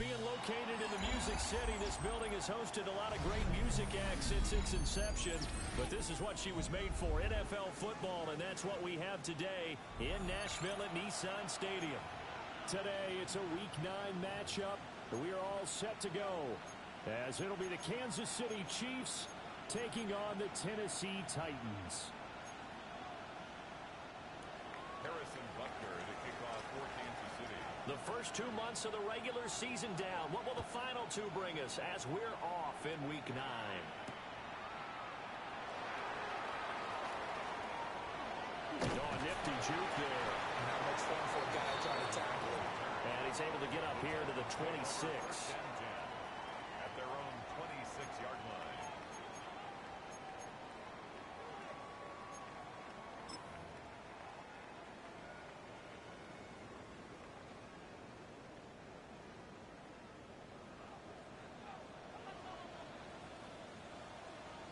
being located in the Music City, this building has hosted a lot of great music acts since its inception. But this is what she was made for, NFL football, and that's what we have today in Nashville at Nissan Stadium. Today, it's a Week 9 matchup, and we are all set to go, as it'll be the Kansas City Chiefs taking on the Tennessee Titans. Harrison Butker to kick off for Kansas City. The first 2 months of the regular season down. What will the final 2 bring us as we're off in Week 9? Oh, nifty juke there. Not much fun for a guy trying to tackle it. And he's able to get up here to the 26. At their own 26-yard line.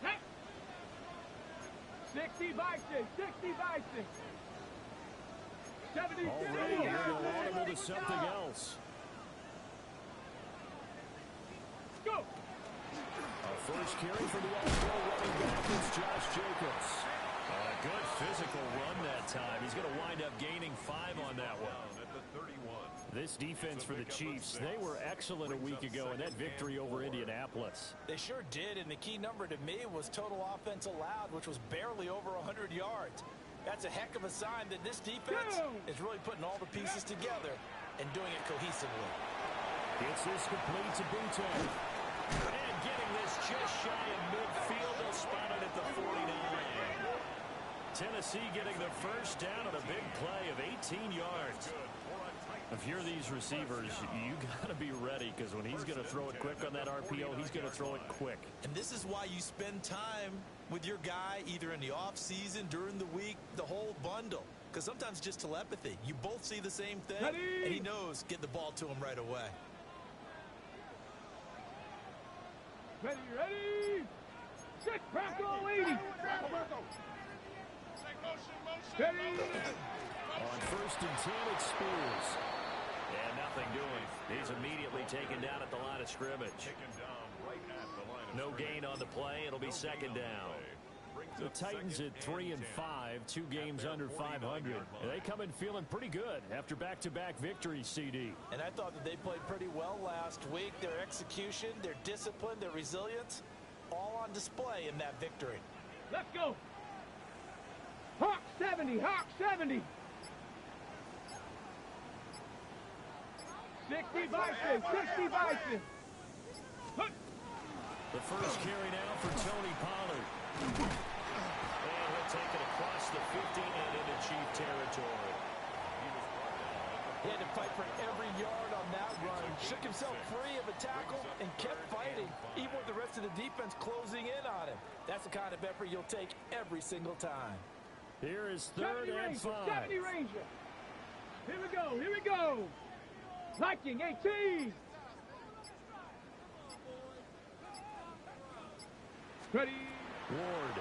Hey! 60 Vikings, 60 Vikings. 70, already going to audible to something else. Go! A first carry for the All-Pro running back is Josh Jacobs. A good physical run that time. He's going to wind up gaining 5 on that one. At the 31. This defense for the Chiefs, they were excellent a week ago in that victory over Indianapolis. They sure did, and the key number to me was total offense allowed, which was barely over 100 yards. That's a heck of a sign that this defense is really putting all the pieces together and doing it cohesively. It's this complete to Butte. And getting this just shy of midfield. They'll spot it at the 49. Tennessee getting the first down on a big play of 18 yards. If you're these receivers, you got to be ready, because when he's going to throw it quick on that RPO, he's going to throw it quick. And this is why you spend time with your guy either in the offseason, during the week, the whole bundle. Because sometimes it's just telepathy. You both see the same thing, and he knows get the ball to him right away. Ready. 6, Bronco 80. Ready. On first and 10, it's Spears. And nothing doing. He's immediately taken down at the line of scrimmage. No gain on the play. It'll be second down. The Titans at 3-5, 2 games under 500. They come in feeling pretty good after back-to-back victories, CD. And I thought that they played pretty well last week. Their execution, their discipline, their resilience, all on display in that victory. Let's go. Hawk 70, Hawk 70. 60 Vikings, 60 Vikings. The first carry now for Tony Pollard. And he'll take it across the 50 and into Chief territory. He had to fight for every yard on that run. Shook himself free of a tackle and kept fighting, even with the rest of the defense closing in on him. That's the kind of effort you'll take every single time. Here is 3rd and 5. 70 Ranger. Here we go. Viking 18. Ready. Ward.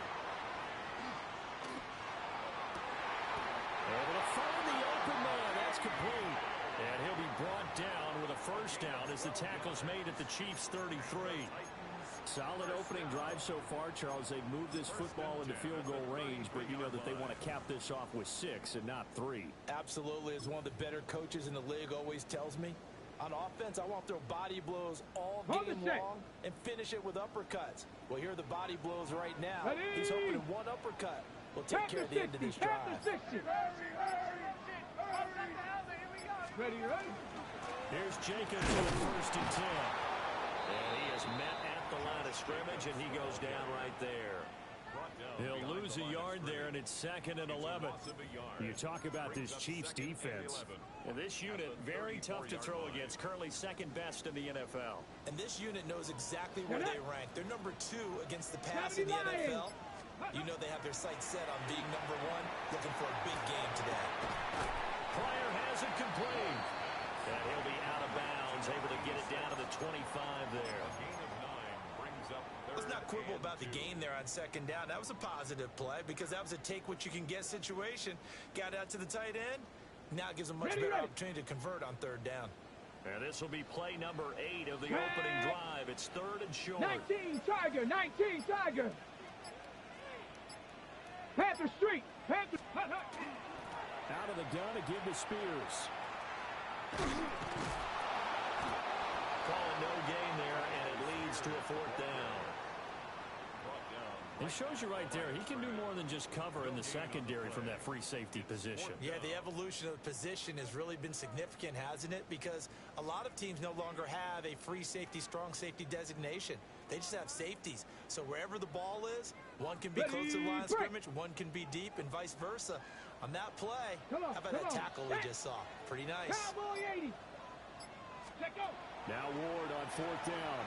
Able to find the open man. That's complete. And he'll be brought down with a first down as the tackle's made at the Chiefs' 33. Solid opening drive so far, Charles. They've moved this football into field goal range, but you know that they want to cap this off with 6 and not 3. Absolutely. As one of the better coaches in the league always tells me, on offense, I want to throw body blows all game long and finish it with uppercuts. Well, here are the body blows right now. Ready? He's hoping one uppercut will take care of the end of this drive. Ready. Here's Jacobs with first and 10. And he is met at the line of scrimmage, and he goes down right there. He'll lose a yard there, and it's 2nd and 11. You talk about this Chiefs defense. And this unit, very tough to throw against, currently 2nd best in the NFL. And this unit knows exactly where they rank. They're number 2 against the pass in the NFL. You know they have their sights set on being number 1, looking for a big game today. Pryor has it complete. And he'll be out of bounds, able to get it down to the 25 there. Let's not quibble about the gain there on 2nd down. That was a positive play because that was a take-what-you-can-get situation. Got out to the tight end. Now it gives them much better opportunity to convert on 3rd down. And this will be play number 8 of the opening drive. It's 3rd and short. 19 Tiger, 19 Tiger. Panther Street, Panther. Out of the gun to give to Spears. Calling no gain there, and it leads to a 4th down. It shows you right there, he can do more than just cover in the secondary from that free safety position. Yeah, the evolution of the position has really been significant, hasn't it? Because a lot of teams no longer have a free safety, strong safety designation. They just have safeties. So wherever the ball is, one can be close to the line of scrimmage, one can be deep, and vice versa. On that play, how about that tackle we just saw? Pretty nice. Cowboy 80. Check go. Now Ward on 4th down.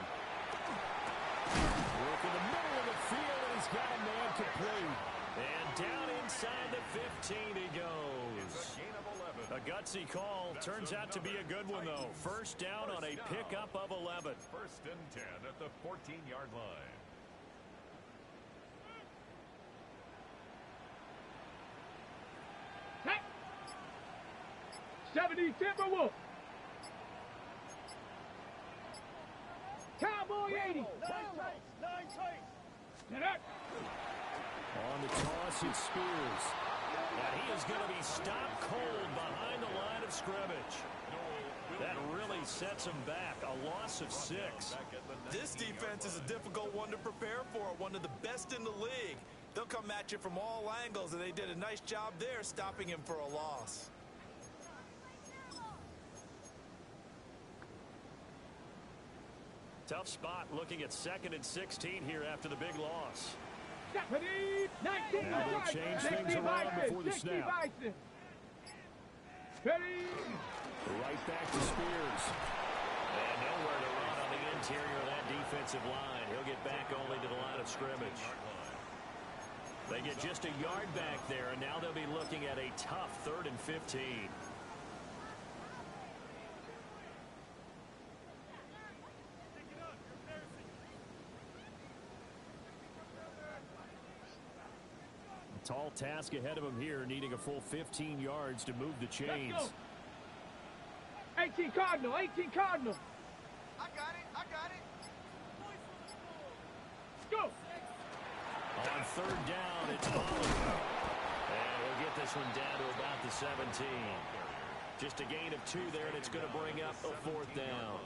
Work in the middle of the field, and he's got a man complete. And down inside the 15 he goes. A gutsy call. Turns out to be a good one, though. 1st down on a pickup of 11. 1st and 10 at the 14-yard line. Hey. 70 Timberwolf. Cowboy 80. On the toss, it's Spears. And he is going to be stopped cold behind the line of scrimmage. That really sets him back. A loss of 6. This defense is a difficult one to prepare for, one of the best in the league. They'll come at you from all angles, and they did a nice job there stopping him for a loss. Tough spot looking at 2nd and 16 here after the big loss. 19 Now they'll change things around before the snap. Ready. Right back to Spears. And nowhere to run on the interior of that defensive line. He'll get back only to the line of scrimmage. They get just a yard back there, and now they'll be looking at a tough 3rd and 15. Tall task ahead of him here, needing a full 15 yards to move the chains. 18 Cardinal, 18 Cardinal. I got it. Go. On 3rd down, it's Pollard. And we'll get this one down to about the 17. Just a gain of 2 there, and it's going to bring up a 4th down.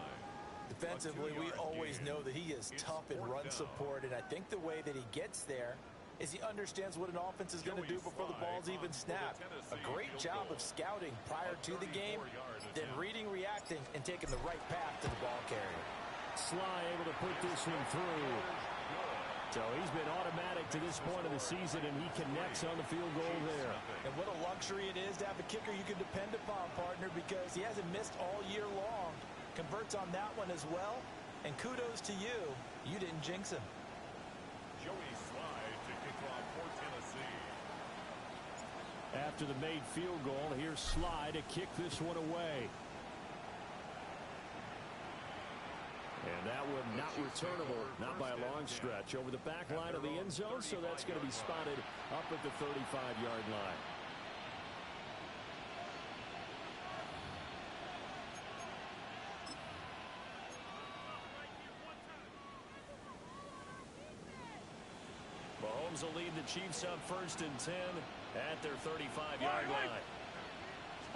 Defensively, we always know that he is tough in run support, and I think the way that he gets there is he understands what an offense is going to do before the ball's even snapped. A great job of scouting prior to the game, then reading, reacting, and taking the right path to the ball carrier. Sly able to put this one through. So he's been automatic to this point of the season, and he connects on the field goal there. And what a luxury it is to have a kicker you can depend upon, partner, because he hasn't missed all year long. Converts on that one as well, and kudos to you. You didn't jinx him. Joey Slide to kick off for Tennessee. After the made field goal, here's Sly to kick this one away. And that one not returnable, not by a long stretch, over the back line of the end zone, so that's going to be spotted up at the 35-yard line. Mahomes will lead the Chiefs up 1st and 10 at their 35-yard line.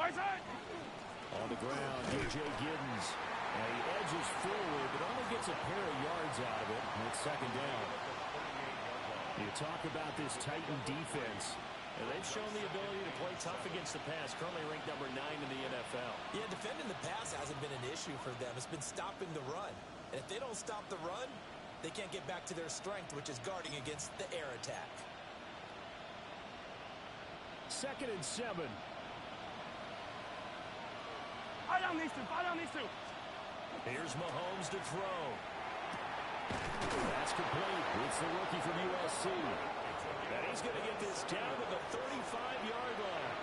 On the ground, DJ Giddens. And he edges forward, but only gets a pair of yards out of it. And it's 2nd down. You talk about this Titan defense. And they've shown the ability to play tough against the pass. Currently ranked number 9 in the NFL. Yeah, defending the pass hasn't been an issue for them. It's been stopping the run. And if they don't stop the run, they can't get back to their strength, which is guarding against the air attack. 2nd and 7. Here's Mahomes to throw. That's complete. It's the rookie from USC. And he's going to get this down to the 35-yard line.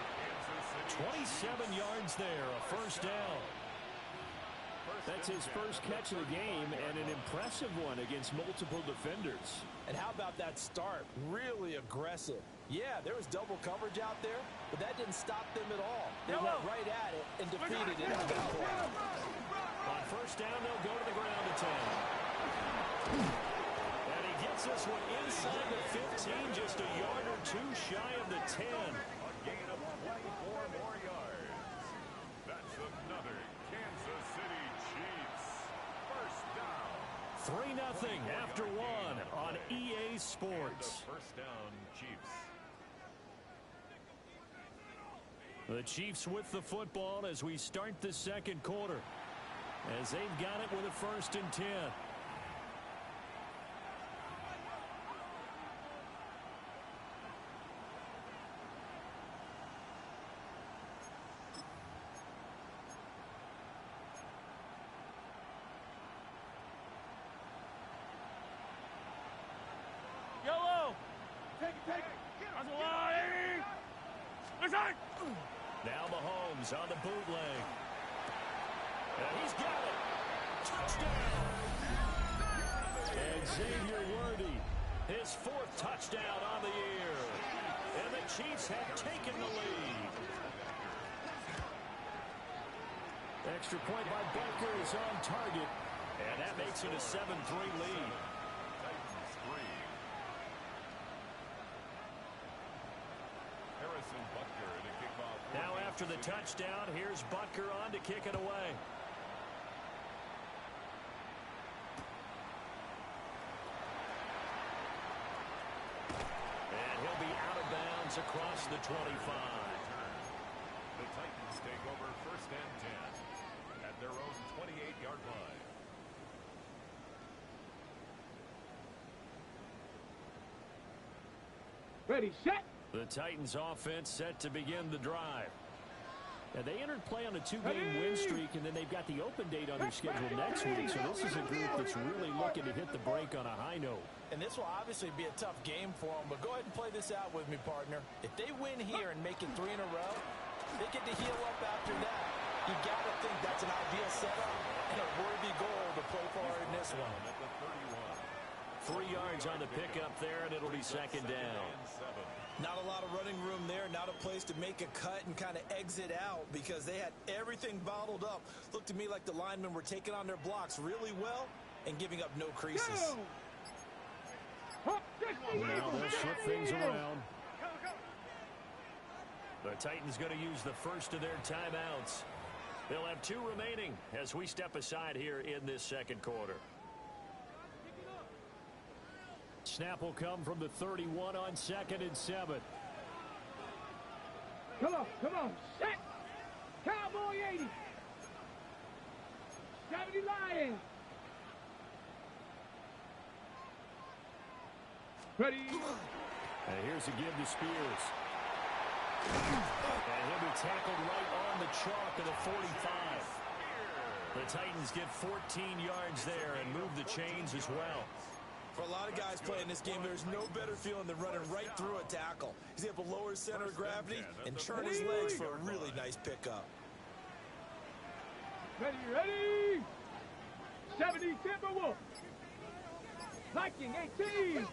27 yards there, a 1st down. That's his first catch of the game, and an impressive one against multiple defenders. And how about that start? Really aggressive. Yeah, there was double coverage out there, but that didn't stop them at all. They went right at it and defeated it at that point. On first down, they'll go to the ground to 10. And he gets this one inside the 15, just a yard or two shy of the 10. A gain of 24 more yards. That's another Kansas City Chiefs first down. 3-0 after one on EA Sports. First down, Chiefs. The Chiefs with the football as we start the second quarter, as they've got it with a 1st and 10. Yellow. Take it. On the line. Inside. Now Mahomes on the bootleg. And he's got it. Touchdown. And Xavier Worthy, his 4th touchdown on the year. And the Chiefs have taken the lead. Extra point by Baker is on target. And that makes it a 7-3 lead. Titans 3. Harrison Butker to kick off. Now after the touchdown, here's Butker on to kick it away. And he'll be out of bounds across the 25. The Titans take over 1st and 10 at their own 28-yard line. Ready, set. The Titans offense set to begin the drive. Now, they entered play on a 2-game win streak, and then they've got the open date on their schedule next week. So this is a group that's really looking to hit the break on a high note. And this will obviously be a tough game for them, but go ahead and play this out with me, partner. If they win here and make it 3 in a row, they get to heal up after that. You got to think that's an ideal setup and a worthy goal to play for in this one. At the 31. 3 yards on the pickup there, and it'll be 2nd down. Not a lot of running room there, not a place to make a cut and kind of exit out because they had everything bottled up. Looked to me like the linemen were taking on their blocks really well and giving up no creases. Now they'll shift things around. The Titans going to use the first of their timeouts. They'll have 2 remaining as we step aside here in this second quarter. Snap will come from the 31 on 2nd and 7. Come on. Set. Cowboy 80. 70 Lions. Ready. And here's a give to Spears. And he'll be tackled right on the chalk of the 45. The Titans get 14 yards there and move the chains as well. For a lot of guys playing this game, there's no better feeling than running right through a tackle. He's able to lower his center of gravity and churn his legs for a really nice pickup. Ready. 70 Timberwolf. Viking 18. Now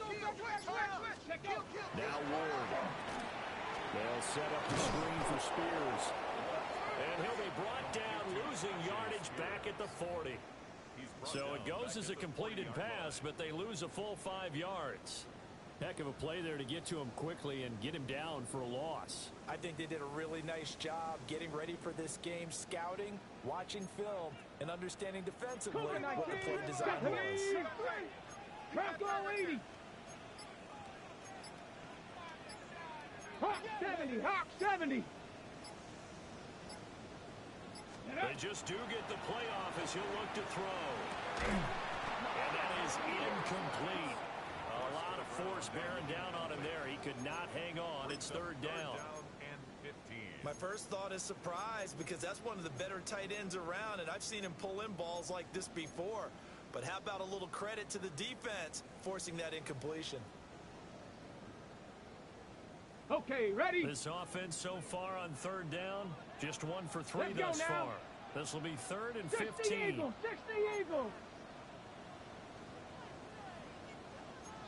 Ward. They'll set up the screen for Spears. And he'll be brought down, losing yardage back at the 40. So it goes as a completed pass, but they lose a full 5 yards. Heck of a play there to get to him quickly and get him down for a loss. I think they did a really nice job getting ready for this game, scouting, watching film, and understanding defensively what the play design was. Crack all 80. Hawk 70. They just do get the playoff as he'll look to throw. And that is incomplete. A lot of force bearing down on him there. He could not hang on. It's 3rd down. And 15. My first thought is surprise because that's one of the better tight ends around, and I've seen him pull in balls like this before. But how about a little credit to the defense forcing that incompletion? Okay, ready. This offense so far on 3rd down, just 1 for 3 Let's go thus now. far. This will be 3rd and 60 15. Eagles, 60 Eagles.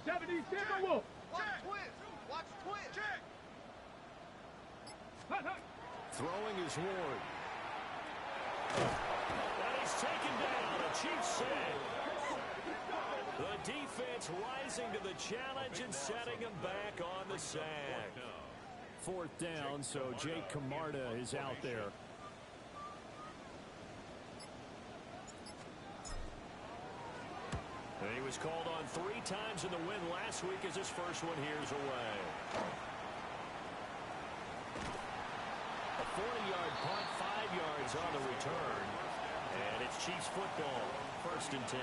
70 Timberwolves. Watch twist. Watch twist. Throwing is Ward. And he's taken down. A Chiefs save. The defense rising to the challenge and setting him back on the sack. 4th down, so Jake Camarda is out there. And he was called on 3 times in the win last week as his first one here's away. A 40-yard punt, 5 yards on the return. And it's Chiefs football, 1st and 10.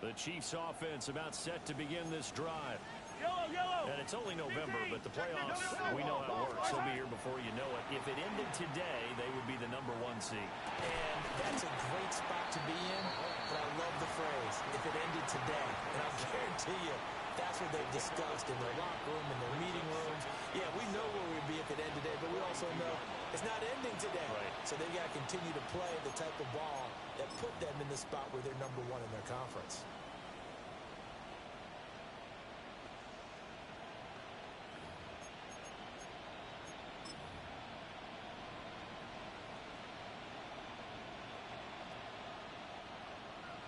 The Chiefs offense about set to begin this drive. Yellow. And it's only November, but the playoffs, we know how it works. They'll be here before you know it. If it ended today, they would be the #1 seed. And that's a great spot to be in, but I love the phrase, if it ended today. And I'll guarantee you, that's what they've discussed in their locker room, in their meeting rooms. Yeah, we know where we'd be if it ended today, but we also know it's not ending today. Right. So they've got to continue to play the type of ball that put them in the spot where they're #1 in their conference.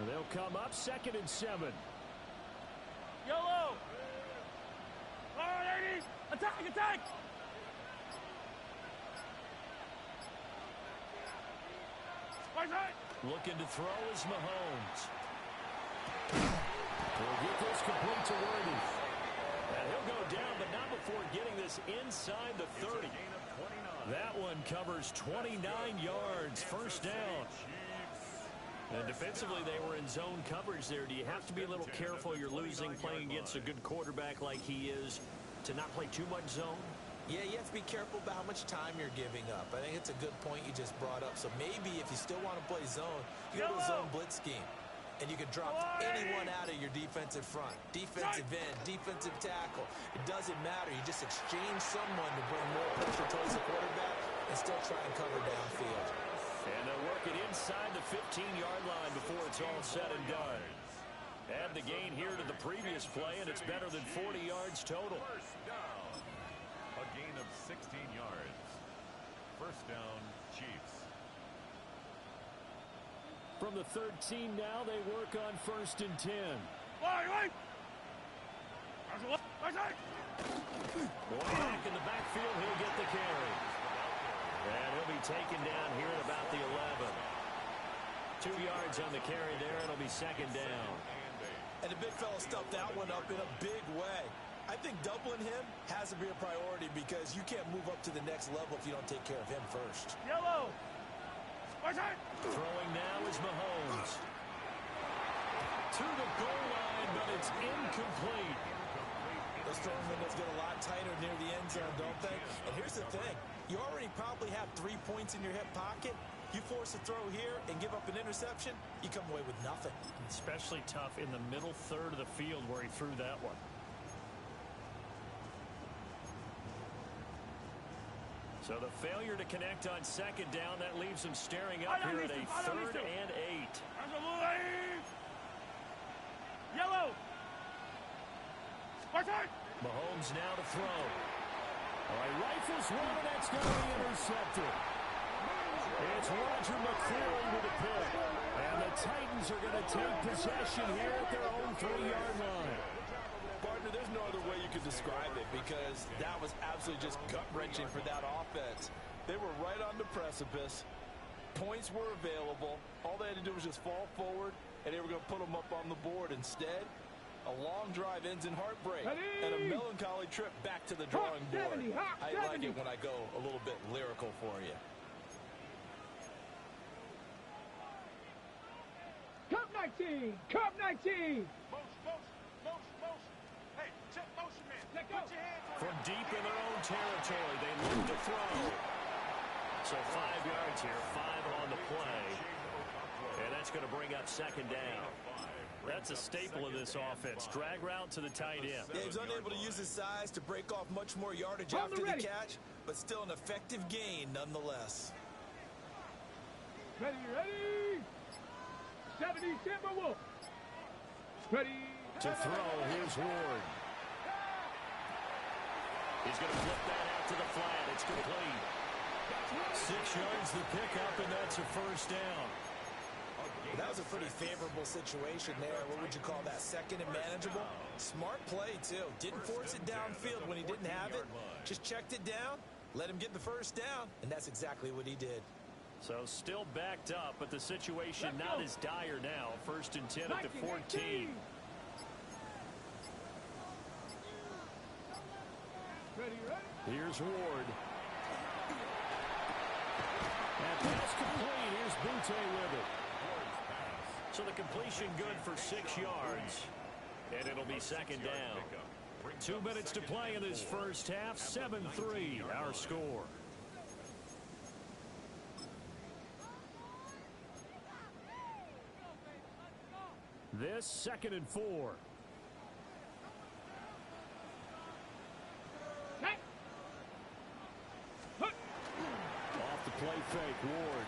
They'll come up 2nd and 7. Yellow. All right, ladies. Attack. Looking to throw is Mahomes. He'll get this complete to Worthy. And he'll go down, but not before getting this inside the 30. That one covers 29 yards. 1st down. And defensively, they were in zone coverage there. Do you have to be a little careful? You're losing playing against a good quarterback like he is to not play too much zone? Yeah, you have to be careful about how much time you're giving up. I think it's a good point you just brought up. So maybe if you still want to play zone, you go to a zone blitz scheme. And you can drop anyone out of your defensive front. Defensive end, defensive tackle. It doesn't matter. You just exchange someone to bring more pressure towards the quarterback and still try and cover downfield. And they'll work it inside the 15-yard line before it's all said and done. Add the gain here to the previous play, and it's better than 40 yards total. 1st down. A gain of 16 yards. 1st down, Chiefs. From the 13 now, they work on 1st and 10. One back in the backfield, he'll get the carry. And he'll be taken down here at about the 11. 2 yards on the carry there. It'll be 2nd down. And the big fella stuffed that one up in a big way. I think doubling him has to be a priority because you can't move up to the next level if you don't take care of him first. Yellow. Throwing now is Mahomes. To the goal line, but it's incomplete. Those throwing windows get a lot tighter near the end zone, don't they? And here's the thing. You already probably have 3 points in your hip pocket. You force a throw here and give up an interception, you come away with nothing. Especially tough in the middle third of the field where he threw that one. So the failure to connect on 2nd down, that leaves him staring up here at a 3rd and 8. Yellow. Mahomes now to throw. All right, rifles one, and that's going to be intercepted. It's Roger McCreary with a pick. And the Titans are going to take possession here at their own 3-yard line. Partner, there's no other way you could describe it because that was absolutely just gut-wrenching for that offense. They were right on the precipice. Points were available. All they had to do was just fall forward, and they were going to put them up on the board. Instead, a long drive ends in heartbreak and a melancholy trip back to the drawing board. I like it when I go a little bit lyrical for you. Cup 19. Cup 19. Motion. Hey, check motion, man. Let go. Put your hands on From deep in their own territory. They look to throw. So 5 yards here, 5 on the play. And that's going to bring up second down. That's a staple of this offense. Drag route to the tight end. Yeah, he's unable to use his size to break off much more yardage after the catch, but still an effective gain nonetheless. Ready, ready. 70 Timberwolves. Ready. To throw, here's Ward. He's going to flip that out to the flat. It's complete. 6 yards the pickup, and that's a first down. That was a pretty favorable situation there. What would you call that? Second and manageable? Smart play, too. Didn't force it downfield when he didn't have it. Just checked it down, let him get the first down, and that's exactly what he did. So still backed up, but the situation not as dire now. First and 10 at the 14. Ready, ready. Here's Ward. And pass complete. Here's Butte with it. So the completion good for 6 yards. And it'll be second down. 2 minutes to play in this first half. 7-3 our score. This second and 4. Off the play fake, Ward.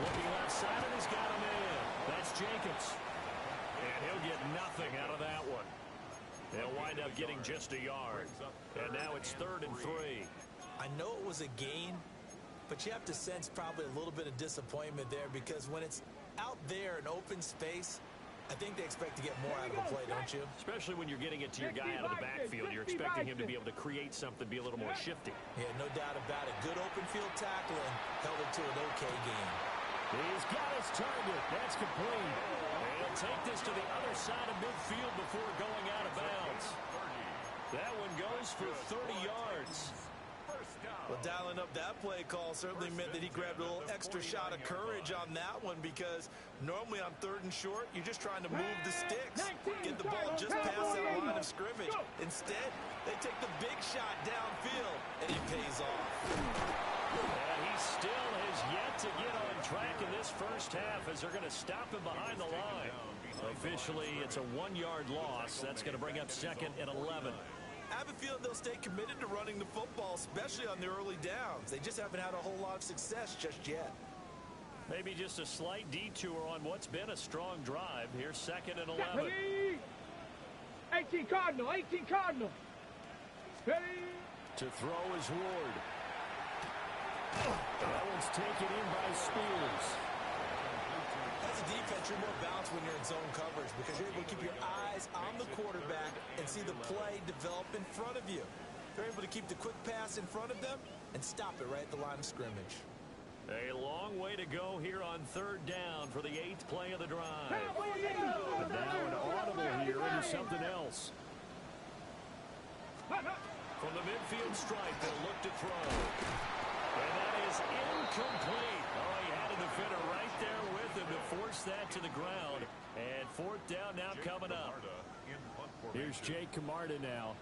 Looking left side, and he's got him in. That's Jacobs. And he'll get nothing out of that one. They'll wind up getting just a yard. And now it's 3rd and 3. I know it was a gain, but you have to sense probably a little bit of disappointment there because when it's out there in open space, I think they expect to get more out of a play, don't you? Especially when you're getting it to your guy out of the backfield. You're expecting him to be able to create something, be a little more shifty. Yeah, no doubt about it. Good open field tackling held it to an okay game. He's got his target. That's complete. And he'll take this to the other side of midfield before going out of bounds. That one goes for 30 yards. Well, dialing up that play call certainly meant that he grabbed a little extra shot of courage on that one because normally on 3rd and short, you're just trying to move the sticks, get the ball just past that line of scrimmage. Instead, they take the big shot downfield, and he pays off. Yeah, he still has yet to get on track in this first half as they're going to stop him behind the line. Officially, it's a 1-yard loss. That's going to bring up 2nd and 11. I have a feeling they'll stay committed to running the football, especially on the early downs. They just haven't had a whole lot of success just yet. Maybe just a slight detour on what's been a strong drive. Here's 2nd and 11. Ready. 18 Cardinal, 18 Cardinal. Ready. To throw is Ward. That one's taken in by Spears. As a defense, you're more balanced when you're in zone coverage because you're able to keep your eyes on the quarterback and see the play develop in front of you. They're able to keep the quick pass in front of them and stop it right at the line of scrimmage. A long way to go here on 3rd down for the 8th play of the drive. And now an audible here into something else. From the midfield stripe, they'll look to throw. And that is incomplete. Oh, he had a defender right there with him to force that to the ground. And 4th down now coming up. Here's Jake Camarda now.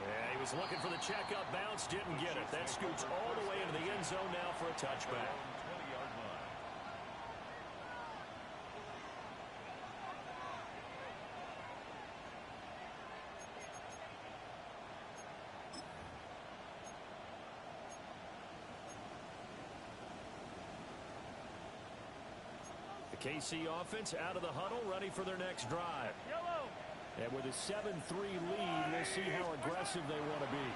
Yeah, he was looking for the checkup bounce, didn't get it. That scoots all the way into the end zone now for a touchback. KC offense out of the huddle, ready for their next drive. And with a 7-3 lead, we'll see how aggressive they want to be.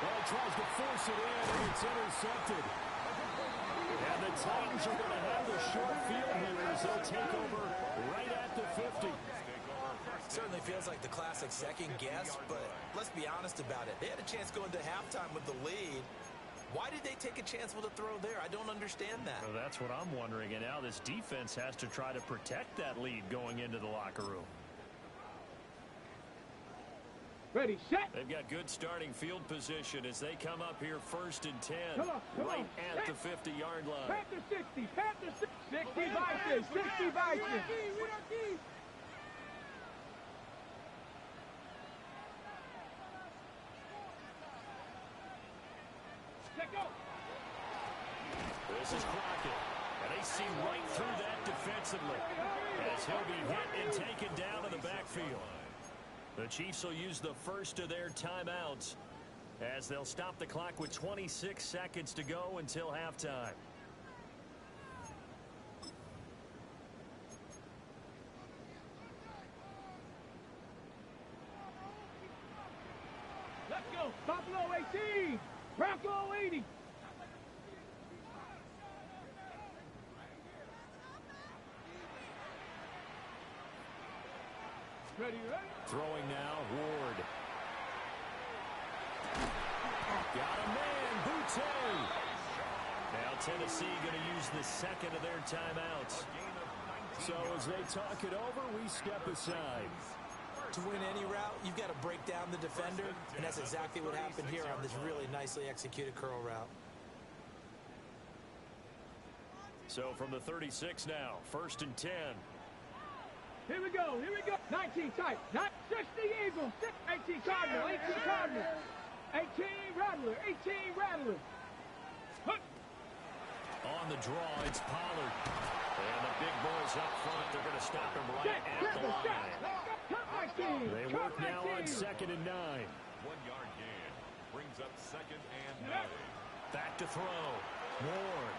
Well, he tries to force it in, and it's intercepted. And the Titans are going to have the short field here as they'll take over right at the 50. Certainly feels like the classic second guess, but let's be honest about it. They had a chance going into halftime with the lead. Why did they take a chance with a throw there? I don't understand that. Well, that's what I'm wondering. And now this defense has to try to protect that lead going into the locker room. Ready, set. They've got good starting field position as they come up here 1st and 10. Come on, right at the 50-yard line. Panther 60, Panther 60. 60 Vikings, 60 Vikings. Let go. This is Crockett. And they see right through that defensively as he'll be hit and taken down in the backfield. The Chiefs will use the first of their timeouts as they'll stop the clock with 26 seconds to go until halftime. Let's go. Buffalo 18. Bronco 80. Ready, ready? Throwing now, Ward. Got a man, Boutte. Now Tennessee going to use the second of their timeouts. So as they talk it over, we step aside. To win any route, you've got to break down the defender, and that's exactly what happened here on this really nicely executed curl route. So from the 36 now, 1st and 10. Here we go, here we go. 19 tight, 60 Eagles, 18 Cardinal, 18 Cardinal, 18 Rattler, 18 Rattler. Hook. On the draw, it's Pollard. And the big boys up front, they're going to stop him right at the line. They work now on 2nd and 9. 1-yard gain brings up 2nd and 9. Back to throw. Ward.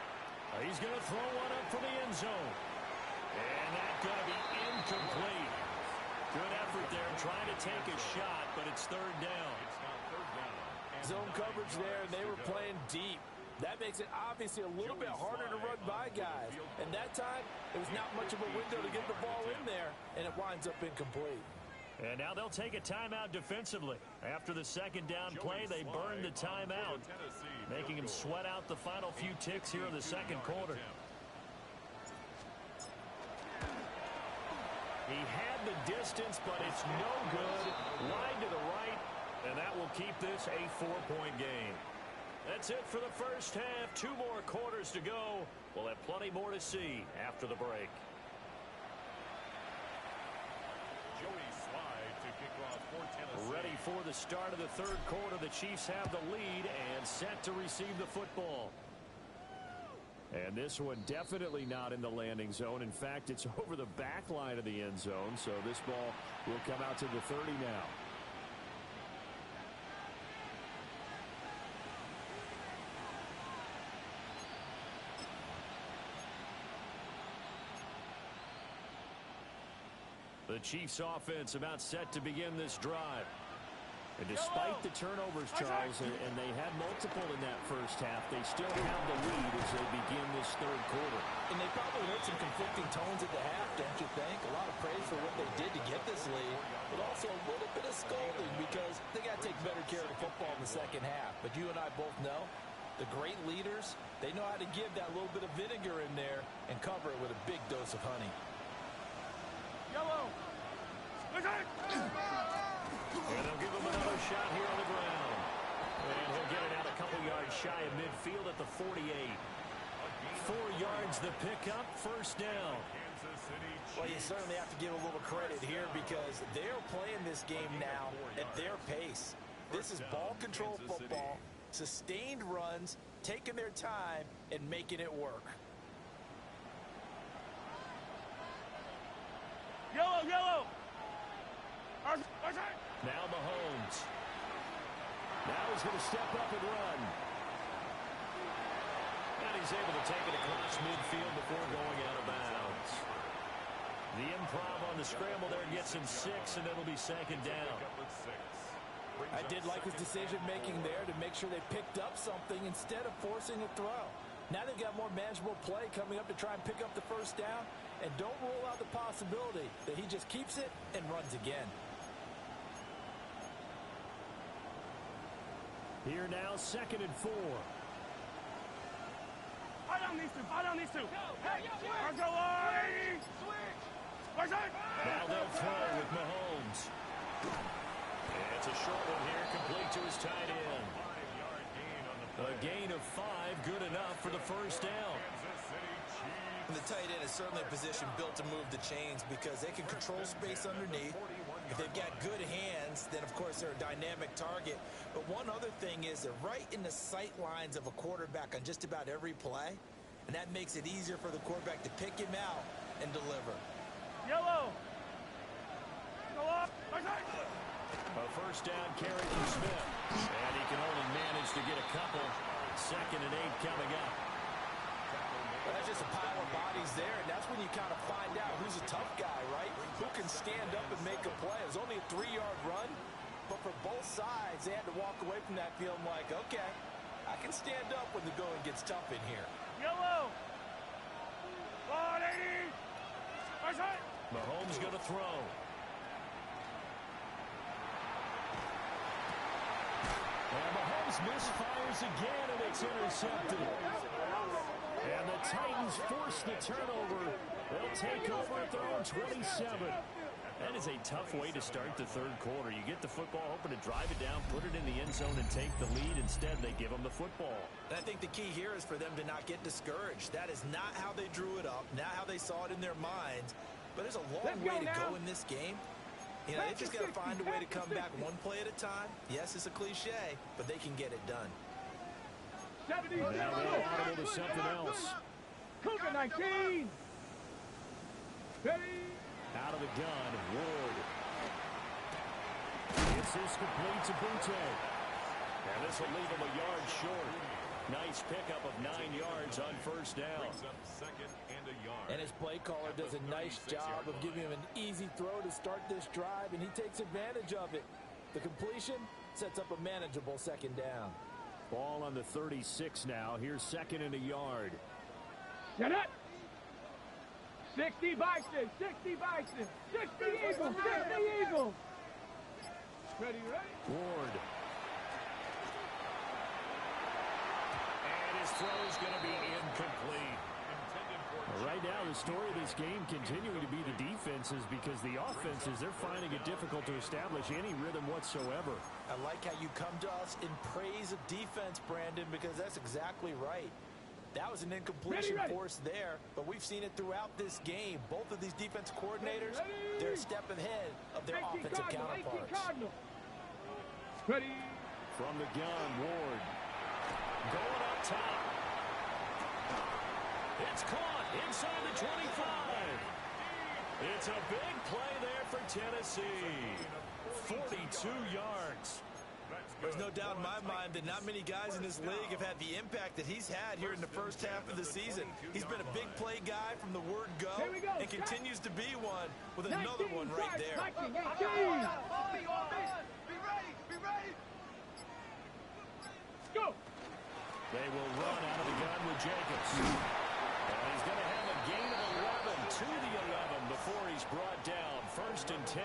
He's going to throw one up for the end zone. And that's going to be incomplete. Good effort there trying to take a shot, but it's 3rd down. It's now 3rd down. Zone coverage there, and they were playing deep. That makes it obviously a little bit harder to run by guys. And that time, it was not much of a window to get the ball in there, and it winds up incomplete. And now they'll take a timeout defensively. After the 2nd down play, they burn the timeout, making him sweat out the final few ticks here in the 2nd quarter. He had the distance, but it's no good. Wide to the right, and that will keep this a 4-point game. That's it for the first half. 2 more quarters to go. We'll have plenty more to see after the break. Joey Slide to kick off for Tennessee. Ready for the start of the 3rd quarter. The Chiefs have the lead and set to receive the football. And this one definitely not in the landing zone. In fact, it's over the back line of the end zone. So this ball will come out to the 30 now. The Chiefs offense about set to begin this drive. And despite the turnovers, Charles, and they had multiple in that first half, they still have the lead as they begin this 3rd quarter. And they probably heard some conflicting tones at the half, don't you think? A lot of praise for what they did to get this lead, but also a little bit of scolding because they got to take better care of the football in the 2nd half. But you and I both know the great leaders, they know how to give that little bit of vinegar in there and cover it with a big dose of honey. Yellow. And they'll give him another shot here on the ground. And he'll get it out a couple yards shy of midfield at the 48. 4 yards the pickup, 1st down. Well, you certainly have to give a little credit here because they're playing this game now at their pace. This is ball control football, sustained runs, taking their time, and making it work. Yellow, yellow. Now Mahomes. Now he's going to step up and run. And he's able to take it across midfield before going out of bounds. The improv on the scramble there gets him 6, and it'll be 2nd down. I did like his decision-making there to make sure they picked up something instead of forcing a throw. Now they've got more manageable play coming up to try and pick up the 1st down, and don't rule out the possibility that he just keeps it and runs again. Here now, 2nd and 4. I don't need to. Hey, go Now they'll throw with Mahomes. It's a short one here, complete to his tight end. A gain of 5, good enough for the first down. And the tight end is certainly a position built to move the chains because they can control space underneath. If they've got good hands, then, of course, they're a dynamic target. But one other thing is they're right in the sight lines of a quarterback on just about every play, and that makes it easier for the quarterback to pick him out and deliver. Yellow. Go up. A first down carry for Smith. And he can only manage to get a couple. 2nd and 8 coming up. Well, that's just a pile of bodies there, and that's when you kind of find out who's a tough guy, right? Who can stand up and make a play. It was only a 3-yard run, but for both sides, they had to walk away from that feeling like, okay, I can stand up when the going gets tough in here. Yellow. 180. Mahomes going to throw. And Mahomes misfires again, and it's intercepted. And the Titans force the turnover. They'll take over at their own 27. That is a tough way to start the third quarter. You get the football, hoping to drive it down, put it in the end zone, and take the lead. Instead, they give them the football. And I think the key here is for them to not get discouraged. That is not how they drew it up, not how they saw it in their minds. But there's a long way to go in this game. You know, they just got to find a way to come back one play at a time. Yes, it's a cliche, but they can get it done. Now they're audible to something else. Cougar 19. Ready. Out of the gun, Ward. This is complete to Butte. And this will leave him a yard short. Nice pickup of 9 yards on first down. And his play caller does a nice job of giving him an easy throw to start this drive, and he takes advantage of it. The completion sets up a manageable 2nd down. Ball on the 36 now. Here's 2nd and a yard. Set up. 60 Bison, 60 Bison, 60 Eagles, 60 Eagles. Ready, ready? Ward. And his throw is going to be incomplete. Right now, the story of this game continuing to be the defenses because the offenses, they're finding it difficult to establish any rhythm whatsoever. I like how you come to us in praise of defense, Brandon, because that's exactly right. That was an incompletion force there, but we've seen it throughout this game. Both of these defense coordinators, they're a step ahead of their offensive counterparts. Ready. From the gun, Ward. Going up top. It's caught inside the 25. It's a big play there for Tennessee. 42 yards. There's no doubt in my mind that not many guys in this league have had the impact that he's had here in the first half of the season. He's been a big play guy from the word go and continues to be one with another one right there. Be ready! Be ready! Go! They will run out of the gun with Jacobs. And he's going to have a gain of 11 to the 11 before he's brought down. 1st and 10.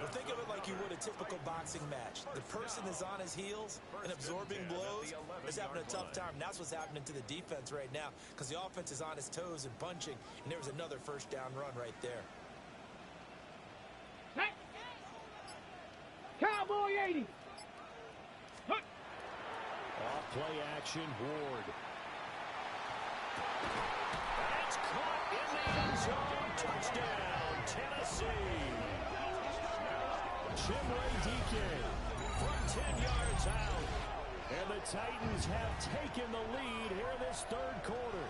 Well, think of it like you would a typical boxing match. The person is on his heels and absorbing blows is having a tough time. That's what's happening to the defense right now because the offense is on his toes and punching, and there was another first down run right there. Hey. Cowboy 80. Off play action, Ward. That's caught in the end zone. Touchdown, Tennessee. Chimway DK from 10 yards out. And the Titans have taken the lead here in this third quarter.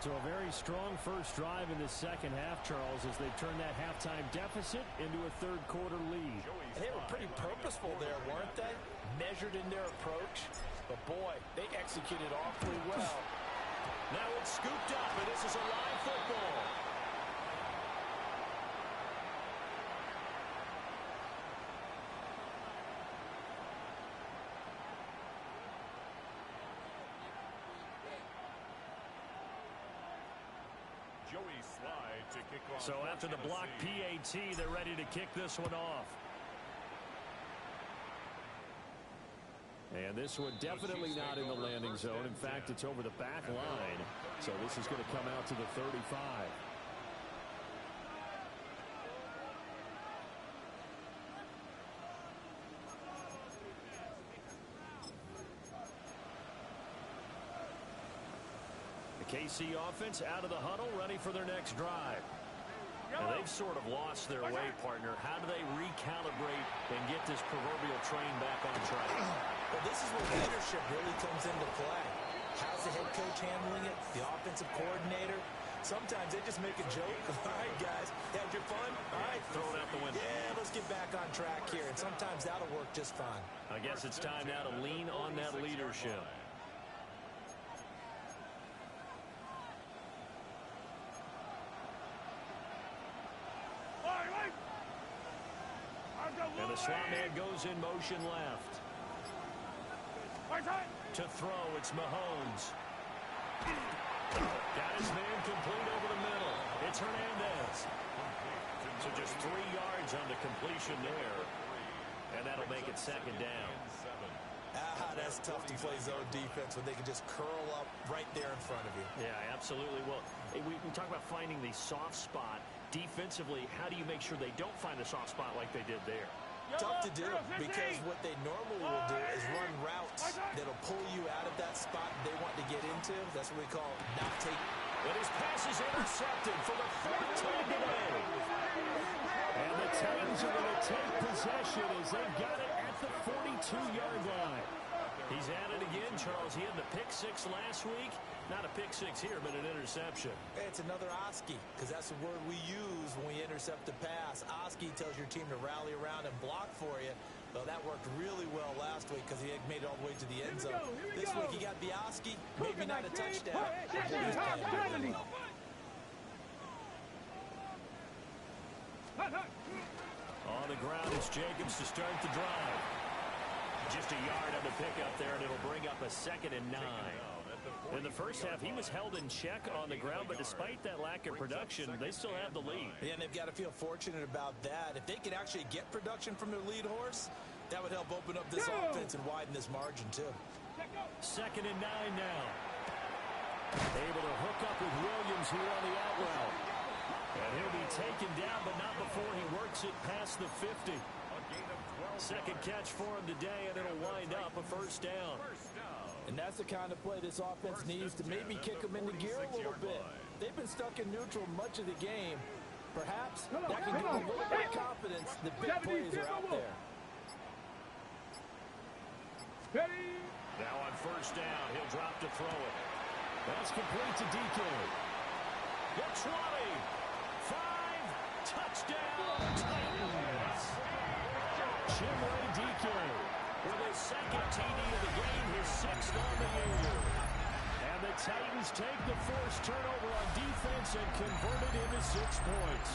So a very strong first drive in the second half, Charles, as they turn that halftime deficit into a third quarter lead. And they were pretty purposeful there, weren't they? Measured in their approach. But boy, they executed awfully well. Now it's scooped up, and this is a live football. So after the block PAT, they're ready to kick this one off. And this one definitely not in the landing zone. In fact, it's over the back line. So this is going to come out to the 35. KC offense out of the huddle, ready for their next drive. And they've sort of lost their way, partner. How do they recalibrate and get this proverbial train back on track? Well, this is where leadership really comes into play. How's the head coach handling it? The offensive coordinator? Sometimes they just make a joke. All right, guys, had your fun? All right. Throw it out the window. Yeah, let's get back on track here. And sometimes that'll work just fine. I guess it's time now to lean on that leadership. And the slot man goes in motion left. To throw, it's Mahomes. Got his man complete over the middle. It's Hernandez. So just 3 yards on the completion there. And that'll make it second down. That's tough to play zone defense when they can just curl up right there in front of you. Yeah, absolutely. Well, we talk about finding the soft spot. Defensively, how do you make sure they don't find a soft spot like they did there? Tough to do because what they normally will do is run routes that'll pull you out of that spot they want to get into. That's what we call not take. And his pass is intercepted for the 4th time today. And the Titans are going to take possession as they've got it at the 42-yard line. He's at it again, Charles. He had the pick 6 last week. Not a pick 6 here, but an interception. Hey, it's another Oski, because that's the word we use when we intercept the pass. Oski tells your team to rally around and block for you. Well, that worked really well last week because he had made it all the way to the end zone. This week he got the Oski, maybe not a touchdown. On the ground is Jacobs to start the drive. Just a yard on the pickup there, and it'll bring up a 2nd and 9. In the first half, he was held in check on the ground, but despite that lack of production, they still have the lead. Yeah, and they've got to feel fortunate about that. If they could actually get production from their lead horse, that would help open up this offense and widen this margin, too. 2nd and 9 now. Able to hook up with Williams here on the out route. And he'll be taken down, but not before he works it past the 50. Second catch for him today, and it'll wind up a 1st down. And that's the kind of play this offense needs to maybe kick them into gear a little bit. They've been stuck in neutral much of the game. Perhaps that can give them a little bit of confidence. The big plays are out there. Now on 1st down, he'll drop to throw it. That's complete to DK. The 20. 5. Touchdown. Titans. Chimway DK with his 2nd TD of the game, his 6th on the year. And the Titans take the forced turnover on defense and convert it into 6 points.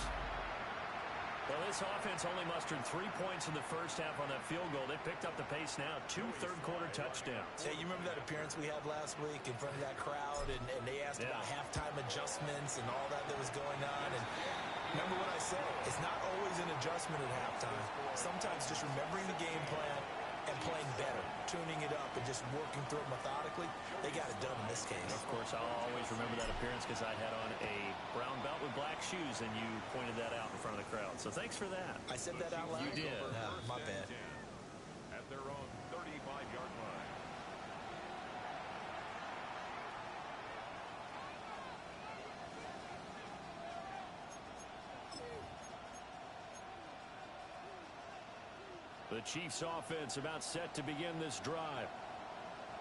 Well, this offense only mustered 3 points in the first half on that field goal. They picked up the pace now. 2 third-quarter touchdowns. Hey, you remember that appearance we had last week in front of that crowd, and they asked about halftime adjustments and all that was going on. And remember what I said, it's not always an adjustment at halftime. Sometimes just remembering the game plan and playing better, tuning it up and just working through it methodically. They got it done in this case. Of course, I'll always remember that appearance because I had on a brown belt with black shoes, and you pointed that out in front of the crowd. So thanks for that. I said that out loud? You did. My bad. At their own 35-yard line. The Chiefs offense about set to begin this drive.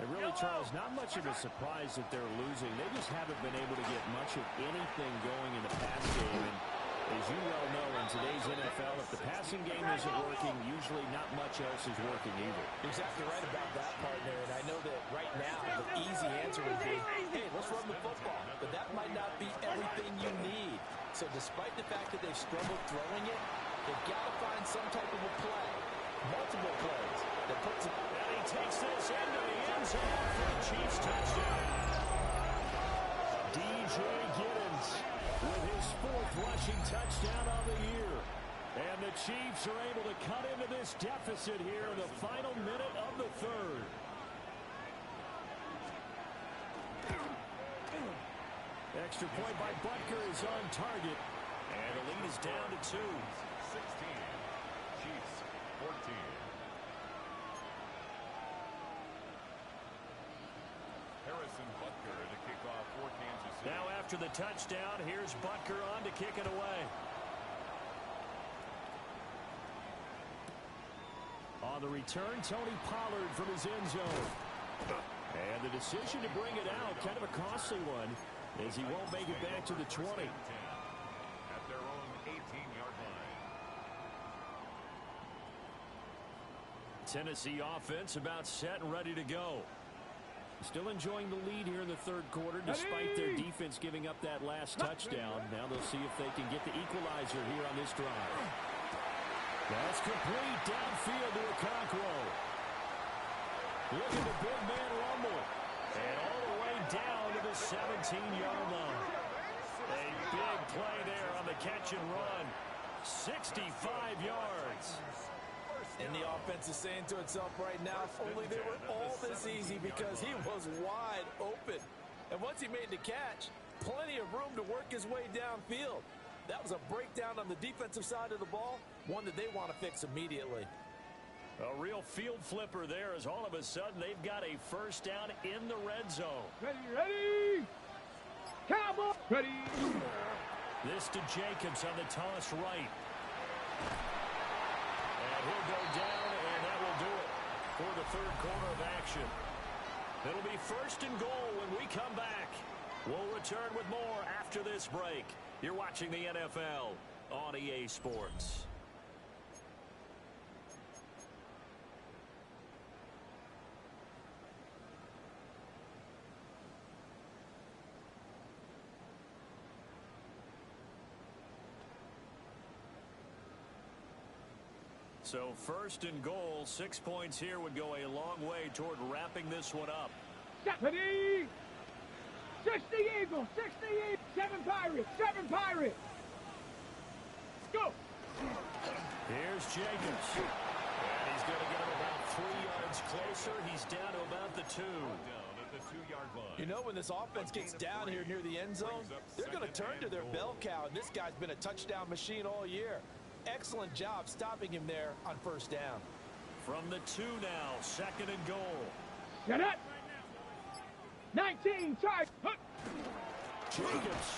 And really, Charles, not much of a surprise that they're losing. They just haven't been able to get much of anything going in the pass game. And as you well know, in today's NFL, if the passing game isn't working, usually not much else is working either. Exactly right about that, partner. And I know that right now the easy answer would be, hey, let's run the football. But that might not be everything you need. So despite the fact that they've struggled throwing it, they've got to find some type of a play. Multiple plays that puts it. And he takes this into the end zone for the Chiefs touchdown. DJ Giddens with his 4th rushing touchdown of the year. And the Chiefs are able to cut into this deficit here in the final minute of the 3rd. Extra point by Butker is on target. And the lead is down to 2. 16. Chiefs 14. Harrison Butker to kick off for Kansas Now after the touchdown, here's Butker on to kick it away. On the return, Tony Pollard from his end zone. And the decision to bring it out, kind of a costly one, as he won't make it back to the 20. At their own 18-yard line. Tennessee offense about set and ready to go. Still enjoying the lead here in the third quarter, despite their defense giving up that last touchdown. Now they'll see if they can get the equalizer here on this drive. That's complete downfield to Okonkwo. Look at the big man rumble. And all the way down to the 17-yard line. A big play there on the catch and run. 65 yards. And the offense is saying to itself right now, if only they were all this easy, because he was wide open. And once he made the catch, plenty of room to work his way downfield. That was a breakdown on the defensive side of the ball, one that they want to fix immediately. A real field flipper there, as all of a sudden they've got a first down in the red zone. Ready. Cowboy. Ready. This to Jacobs on the toss right. And he'll go down, and that will do it for the third quarter of action. It'll be first and goal when we come back. We'll return with more after this break. You're watching the NFL on EA Sports. So first and goal, 6 points here would go a long way toward wrapping this one up. Ready. 60 Eagles, 60 Eagles, 7 Pirates, 7 Pirates. Go. Here's Jacobs. And he's going to get him about 3 yards closer. He's down to about the 2. Down at the 2-yard line. You know, when this offense gets down here near the end zone, they're going to turn to their bell cow, and this guy's been a touchdown machine all year. Excellent job stopping him there on first down. From the 2 now, second and goal. Get up. 19 tight. Jacobs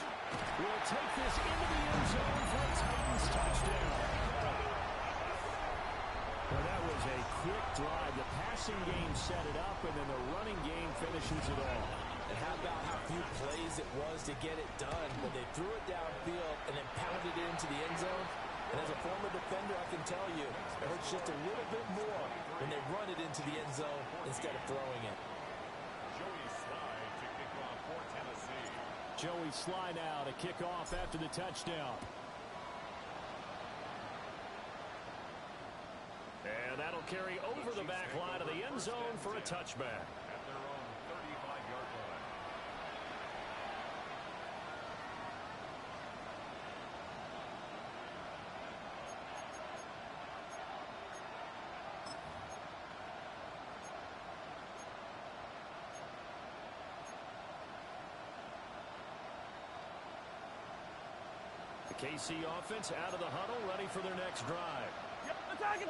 will take this into the end zone for a Titans touchdown. Well, that was a quick drive. The passing game set it up, and then the running game finishes it all. And how about how few plays it was to get it done when they threw it downfield and then pounded it into the end zone? And as a former defender, I can tell you, it hurts just a little bit more when they run it into the end zone instead of throwing it. Joey Sly now to kick off after the touchdown. And that'll carry over the back line of the end zone for a touchback. At their own 35-yard line. KC offense out of the huddle, ready for their next drive.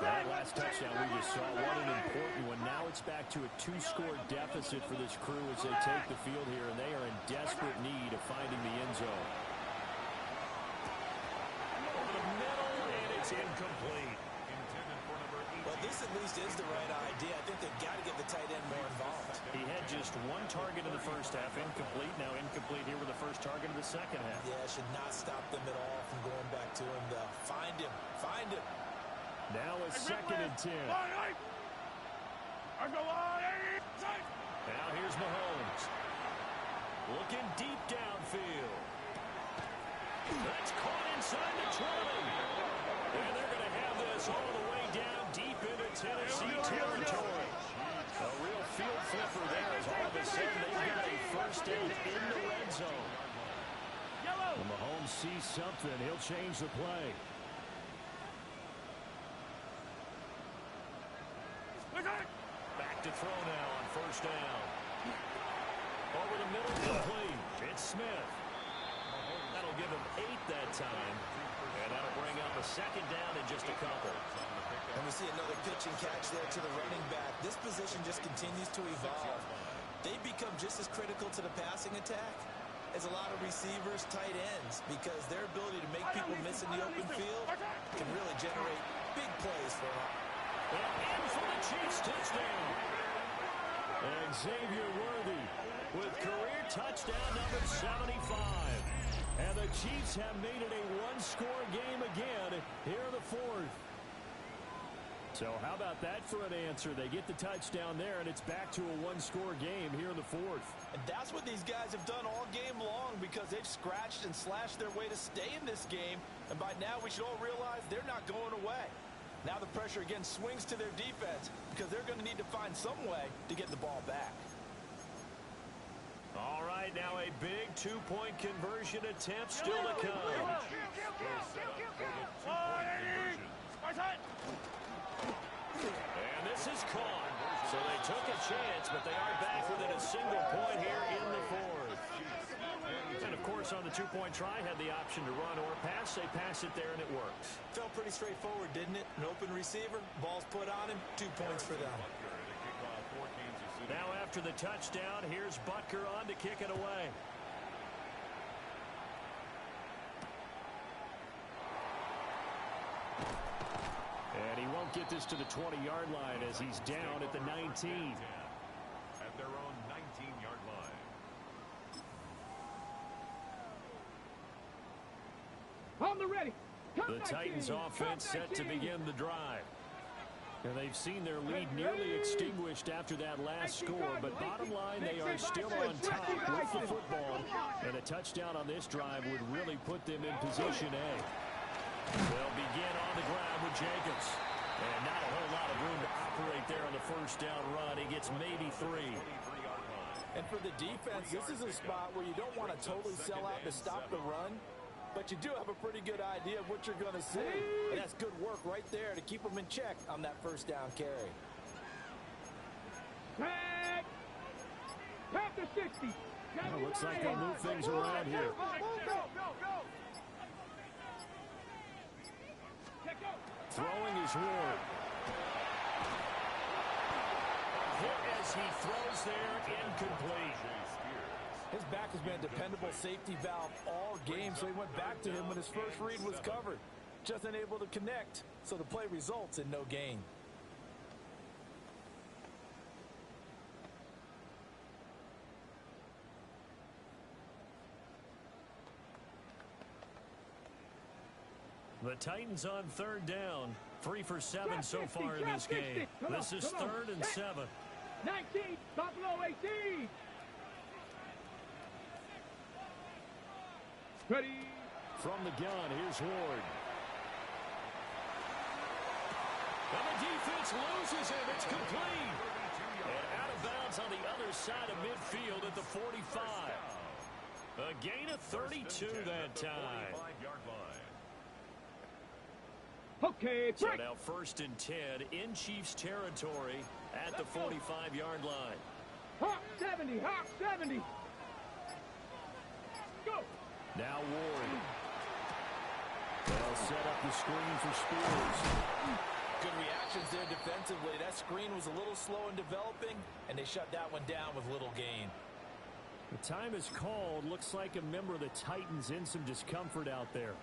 That last touchdown we just saw, what an important one. Now it's back to a 2-score deficit for this crew as they take the field here, and they are in desperate need of finding the end zone. Over the middle, and it's incomplete. Well, this at least is the right idea. I think they've got to get the tight end more involved. He had just 1 target in the first half, incomplete. Now incomplete here with the first target of the second half. Yeah, should not stop them at all from going back to him, though. Find him. Find him. Now a second and 10. Now here's Mahomes. Looking deep downfield. That's caught inside the 20. And they're going to have this all the way down deep into Tennessee territory. A real field flipper there as all of a sudden they've got a first down in the red zone. When Mahomes sees something, he'll change the play. Back to throw now on first down. Over the middle, complete. It's Smith. That'll give him 8 that time. And that'll bring up a second down in just a couple. And we see another pitch and catch there to the running back. This position just continues to evolve. They become just as critical to the passing attack is a lot of receivers, tight ends, because their ability to make people miss in the open field can really generate big plays for them. And in for the Chiefs touchdown. And Xavier Worthy with career touchdown number 75. And the Chiefs have made it a one-score game again here in the fourth. So how about that for an answer? They get the touchdown there, and it's back to a one-score game here in the fourth. And that's what these guys have done all game long, because they've scratched and slashed their way to stay in this game. And by now, we should all realize they're not going away. Now the pressure again swings to their defense, because they're going to need to find some way to get the ball back. All right, now a big two-point conversion attempt still to come. And this is caught. So they took a chance, but they are back within a single point here in the fourth. And, of course, on the two-point try, had the option to run or pass. They pass it there, and it works. Felt pretty straightforward, didn't it? An open receiver, ball's put on him, 2 points for them. Now after the touchdown, here's Butker on to kick it away. And he won't get this to the 20-yard line as he's down at the 19. At their own 19-yard line. On the ready. The Titans offense set to begin the drive. And they've seen their lead nearly extinguished after that last score, but bottom line, they are still on top with the football, and a touchdown on this drive would really put them in position A. They'll begin on the ground with Jacobs, and not a whole lot of room to operate there on the first down run. He gets maybe 3. And for the defense, this is a spot where you don't want to totally sell out to stop the run, but you do have a pretty good idea of what you're going to see. And that's good work right there to keep them in check on that first down carry. Tag! Tap the 60. Well, looks like they'll move things around here. Throwing is Ward. Hit as he throws there, incomplete. His back has been a dependable safety valve all game, so he went back to him when his first read was covered. Just unable to connect, so the play results in no gain. The Titans on third down. 3 for 7 so far in this game. This is 3rd and 7. 19, Buffalo 18. Ready. From the gun, here's Ward. And the defense loses him. It's complete. And out of bounds on the other side of midfield at the 45. A gain of 32 that time. Okay, so now 1st and 10 in Chiefs territory at the 45-yard line. Hawk 70, Hawk 70. Go. Now Ward. They'll set up the screen for Spears. Good reactions there defensively. That screen was a little slow in developing, and they shut that one down with little gain. The time is called. Looks like a member of the Titans in some discomfort out there.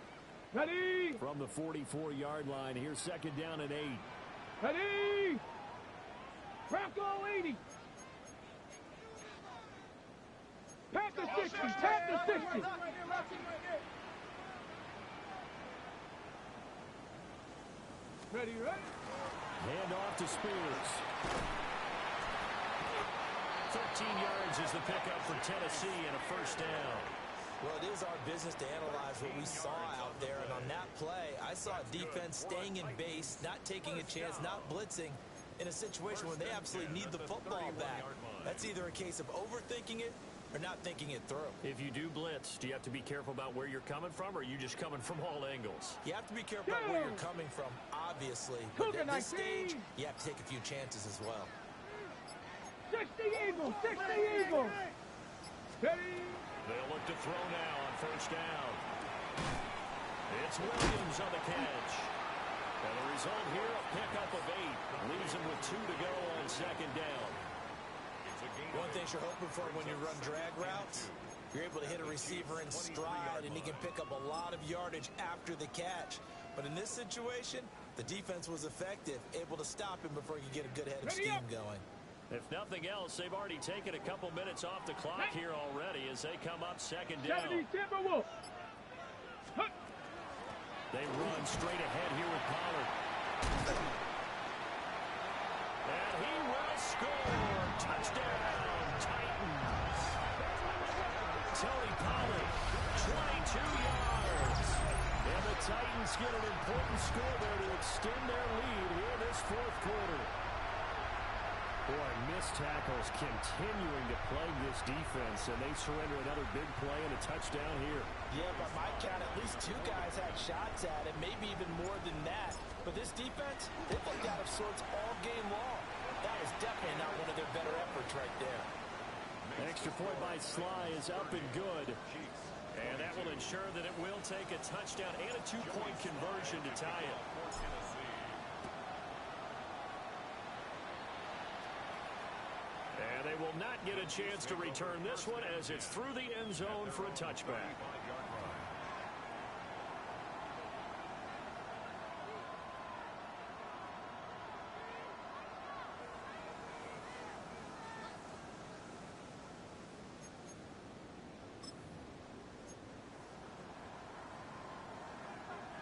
Ready. From the 44-yard line, here's 2nd down and 8. Ready. Bronco 80. Tap the 60, tap the 60. Ready, ready. Hand off to Spears. 13 yards is the pickup for Tennessee and a 1st down. Well, it is our business to analyze what we saw out there, and on that play, I saw defense staying in base, not taking a chance, not blitzing, in a situation where they absolutely need the football back. That's either a case of overthinking it or not thinking it through. If you do blitz, do you have to be careful about where you're coming from, or are you just coming from all angles? You have to be careful about where you're coming from, obviously, but at this stage, you have to take a few chances as well. 60 Eagles, 60 Eagles. Ready. They'll look to throw now on 1st down. It's Williams on the catch. And the result here, a pickup of 8. Leaves him with 2 to go on 2nd down. One thing you're hoping for when you run drag routes, You're able to hit a receiver in stride, and he can pick up a lot of yardage after the catch. But in this situation, the defense was effective, able to stop him before he could get a good head of steam going. If nothing else, they've already taken a couple minutes off the clock here already as they come up second down. They run straight ahead here with Pollard. And he will score. Touchdown, Titans. Tony Pollard, 22 yards. And the Titans get an important score there to extend their lead here in this fourth quarter. Boy, missed tackles continuing to plague this defense, and they surrender another big play and a touchdown here. Yeah, by my count, at least two guys had shots at it, maybe even more than that. But this defense, they looked out of sorts all game long. That was definitely not one of their better efforts right there. An extra point by Sly is up and good. And that will ensure that it will take a touchdown and a two-point conversion to tie it. And they will not get a chance to return this one as it's through the end zone for a touchback.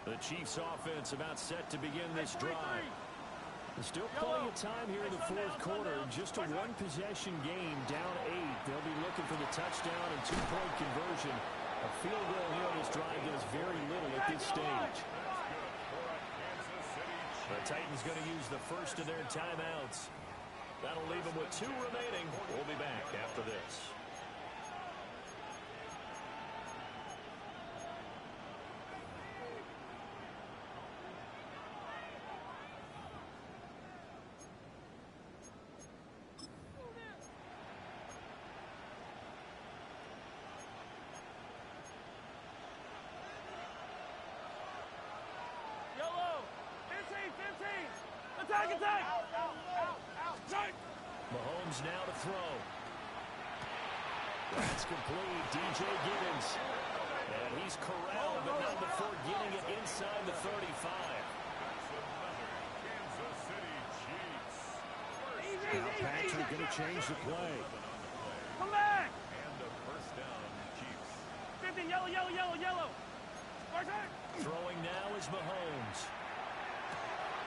The Chiefs offense about set to begin this drive. There's still plenty of time here in the fourth quarter. Just a one-possession game, down 8. They'll be looking for the touchdown and two-point conversion. A field goal here on this drive does very little at this stage. The Titans going to use the first of their timeouts. That'll leave them with 2 remaining. We'll be back after this. Mahomes now to throw. That's complete. DJ Gibbons. And he's corralled, but not before getting it inside the 35. Now Patrick going to change the play. Come back! And a first down, Chiefs. 50, yellow, yellow, yellow, yellow. Throwing now is Mahomes.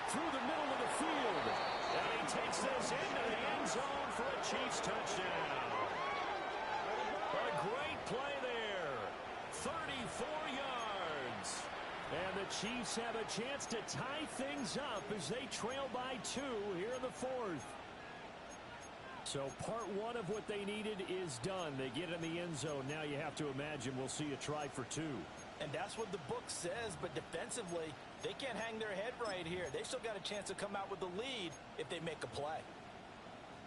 Through the middle of the field. And he takes this into the end zone for a Chiefs touchdown. A great play there. 34 yards. And the Chiefs have a chance to tie things up as they trail by 2 here in the fourth. So part 1 of what they needed is done. They get in the end zone. Now you have to imagine we'll see a try for 2. And that's what the book says, but defensively, they can't hang their head right here. They still got a chance to come out with the lead if they make a play.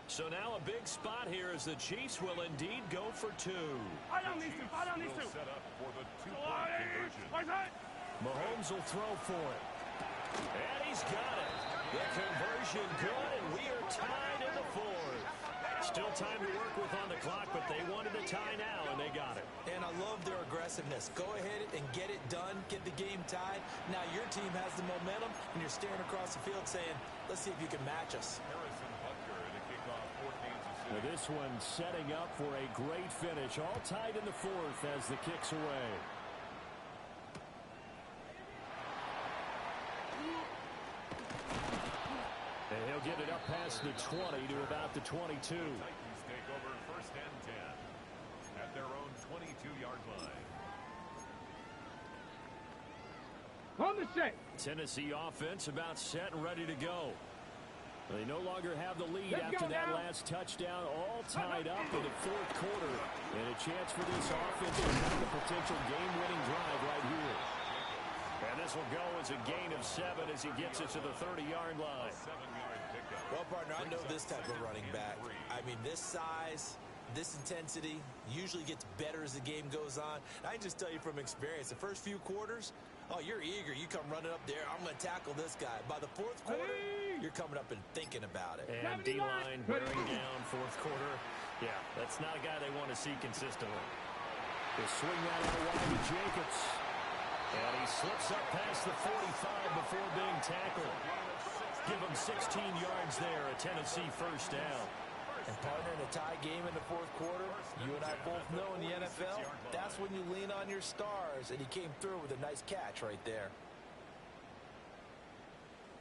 So now a big spot here as the Chiefs will indeed go for 2. I don't need to. Set up for the 2-point conversion. Mahomes will throw for it. And he's got it. The conversion good, and we are tied in the fourth. Still time to work with on the clock, but they wanted a tie now, and they got it. And I love their aggressiveness. Go ahead and get it done, get the game tied. Now your team has the momentum, and you're staring across the field saying, let's see if you can match us. Well, this one setting up for a great finish. All tied in the fourth as the kick's away. And he'll get it up past the 20 to about the 22. Titans take over first and 10 at their own 22-yard line. On the set. Tennessee offense about set and ready to go. They no longer have the lead after that last touchdown, all tied up in the fourth quarter. And a chance for this offense to have a potential game-winning drive right here. And this will go as a gain of 7 as he gets it to the 30-yard line. Well, partner, I know this type of running back. I mean, this size, this intensity usually gets better as the game goes on. I can just tell you from experience, the first few quarters, oh, you're eager. You come running up there. I'm going to tackle this guy. By the fourth quarter, you're coming up and thinking about it. And D-line bearing down fourth quarter. Yeah, that's not a guy they want to see consistently. They swing that out wide to Jacobs. And he slips up past the 45 before being tackled. Give him 16 yards there, a Tennessee first down. And partner, in a tie game in the fourth quarter, you and I both know in the NFL, that's when you lean on your stars, and he came through with a nice catch right there.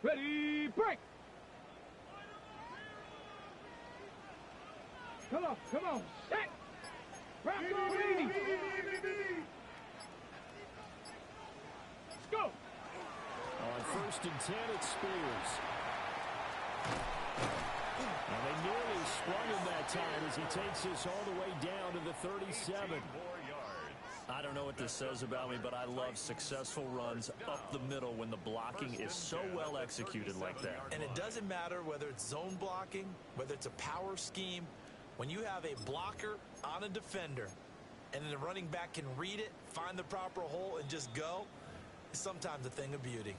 Ready, break! Come on, set! Rock on, ready! Let's go! On 1st and 10, it's Spears. And they nearly sprung him that time as he takes this all the way down to the 37. I don't know what this says about me, but I love successful runs up the middle when the blocking is so well executed like that. And it doesn't matter whether it's zone blocking, whether it's a power scheme. When you have a blocker on a defender and then the running back can read it, find the proper hole, and just go, it's sometimes a thing of beauty.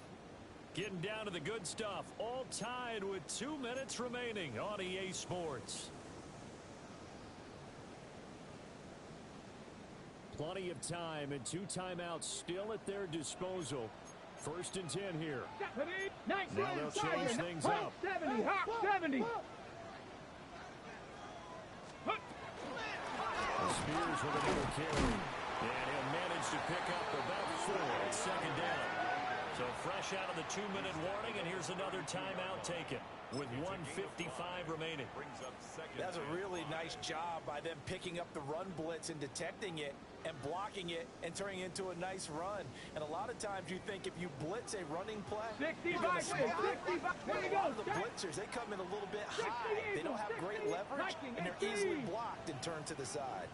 Getting down to the good stuff, all tied with 2 minutes remaining on EA Sports. Plenty of time and 2 timeouts still at their disposal. 1st and 10 here. Now they'll change things up. 70, hot 70. Spears with another carry. And he'll manage to pick up about 4 at 2nd down. So fresh out of the 2-minute warning, and here's another timeout taken with 1:55 remaining. That's a really nice job by them picking up the run blitz and detecting it and blocking it and turning it into a nice run. And a lot of times you think if you blitz a running play, 65, 65. There you a lot of go. the blitzers, they come in a little bit high. They don't have great leverage, and they're easily blocked and turned to the side.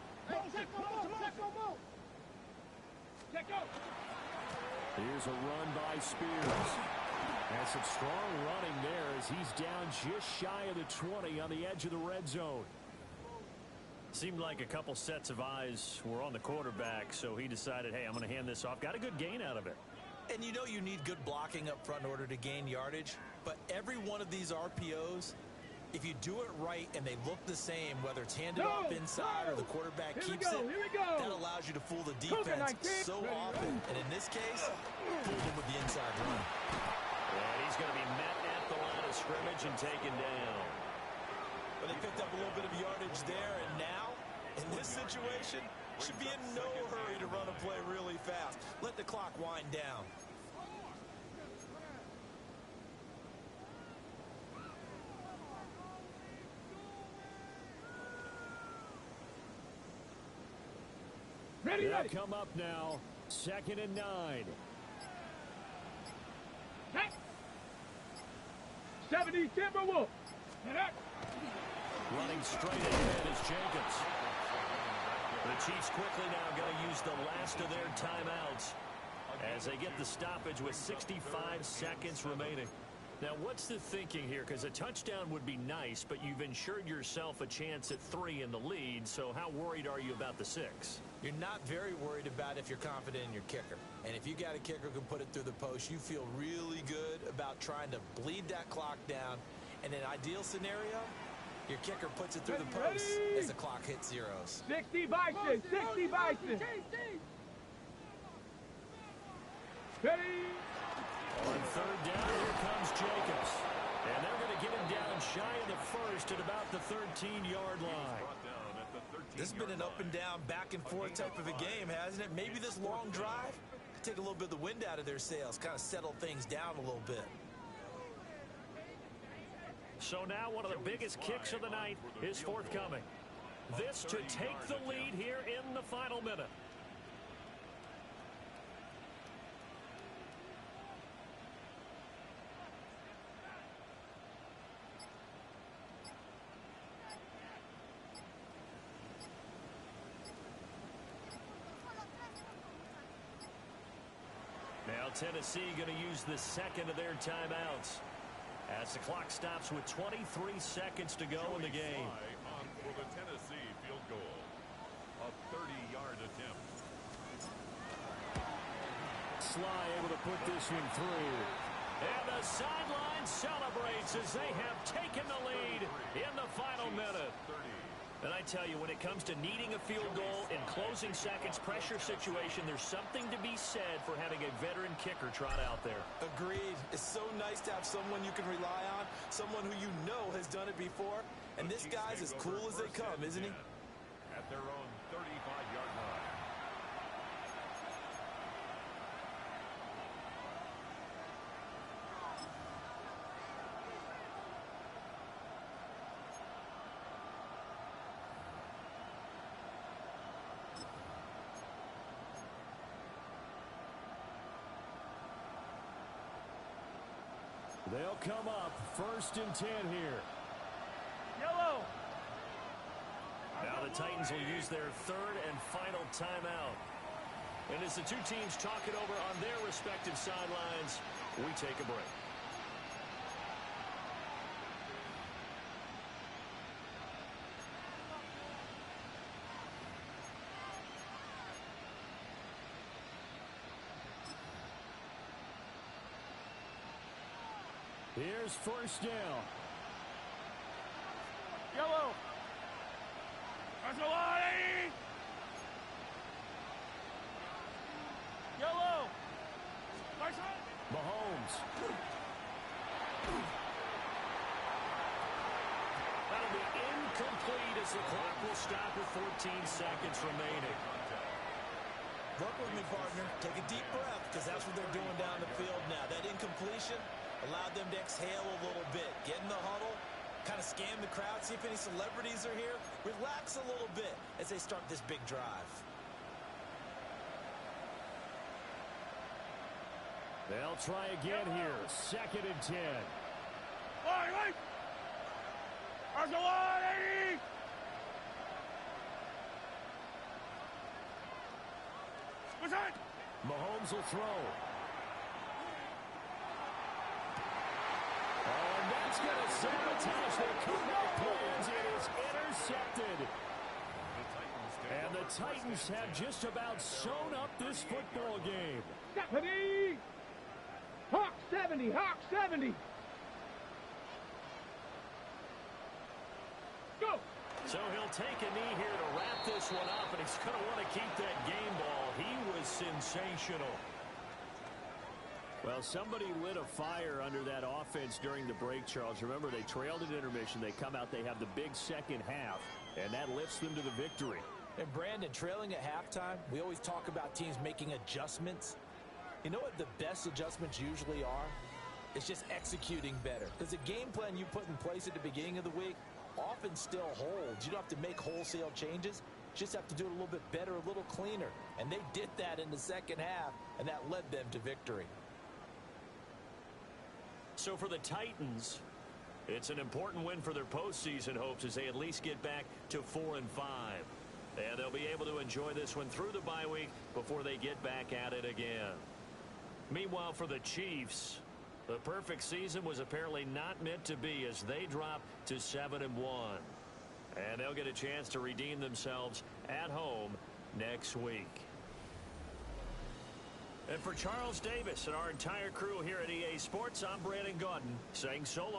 Check go. Here's a run by Spears. And some strong running there as he's down just shy of the 20 on the edge of the red zone. Seemed like a couple sets of eyes were on the quarterback, so he decided, hey, I'm going to hand this off. Got a good gain out of it. And you know you need good blocking up front in order to gain yardage, but every one of these RPOs, if you do it right and they look the same, whether it's handed off inside or the quarterback keeps it, that allows you to fool the defense so often. And in this case, fool them with the inside run. And he's going to be met at the line of scrimmage and taken down. But they picked up a little bit of yardage there, and now, in this situation, should be in no hurry to run a play really fast. Let the clock wind down. They'll come up now, 2nd and 9. Hey. 70 Timberwolf. Running straight ahead is Jacobs. The Chiefs quickly now going to use the last of their timeouts as they get the stoppage with 65 seconds remaining. Now, what's the thinking here? Because a touchdown would be nice, but you've ensured yourself a chance at 3 in the lead, so how worried are you about the 6? You're not very worried about if you're confident in your kicker. And if you got a kicker who can put it through the post, you feel really good about trying to bleed that clock down. In an ideal scenario, your kicker puts it through the post as the clock hits zeros. 60 Bison, 60 Bison. Ready. On 3rd down, here comes Jacobs. And they're going to get him down shy of the 1st at about the 13-yard line. This has been an up and down, back and forth type of a game, hasn't it? Maybe this long drive could take a little bit of the wind out of their sails, kind of settle things down a little bit. So now one of the biggest kicks of the night is forthcoming. This to take the lead here in the final minute. Now Tennessee going to use the 2nd of their timeouts as the clock stops with 23 seconds to go in the game. For the Tennessee field goal, a 30-yard attempt. Sly able to put this one through. And the sideline celebrates as they have taken the lead in the final minute. And I tell you, when it comes to needing a field goal in closing seconds pressure situation, there's something to be said for having a veteran kicker trot out there. Agreed. It's so nice to have someone you can rely on, someone who you know has done it before. And this guy's as cool as they come, isn't he? At their own 35-yard line. They'll come up 1st and 10 here. Yellow. Now the Titans will use their 3rd and final timeout. And as the two teams talk it over on their respective sidelines, we take a break. Here's 1st down. Yellow. Maserati. Yellow. Mahomes. That'll be incomplete as the clock will stop with 14 seconds remaining. Work with me, partner. Take a deep breath, because that's what they're doing down the field now. That incompletion allowed them to exhale a little bit. Get in the huddle, kind of scan the crowd, see if any celebrities are here. Relax a little bit as they start this big drive. They'll try again here. 2nd and 10. Wait. Maserati. Mahomes will throw. Oh, and that's going to sabotage their comeback plans. It is intercepted. And the Titans have just about sewn up this football game. Stephanie. Hawk 70. Hawk 70. Go. So he'll take a knee here to wrap this one up, and he's going to want to keep that game ball. He was sensational. Well, somebody lit a fire under that offense during the break, Charles. Remember, they trailed at intermission. They come out, they have the big second half, and that lifts them to the victory. And Brandon, trailing at halftime, we always talk about teams making adjustments. You know what the best adjustments usually are? It's just executing better. Because the game plan you put in place at the beginning of the week often still holds. You don't have to make wholesale changes. You just have to do it a little bit better, a little cleaner. And they did that in the second half, and that led them to victory. So for the Titans, it's an important win for their postseason hopes as they at least get back to 4-5. And they'll be able to enjoy this one through the bye week before they get back at it again. Meanwhile, for the Chiefs, the perfect season was apparently not meant to be as they drop to 7-1. And they'll get a chance to redeem themselves at home next week. And for Charles Davis and our entire crew here at EA Sports, I'm Brandon Gaudin saying so long.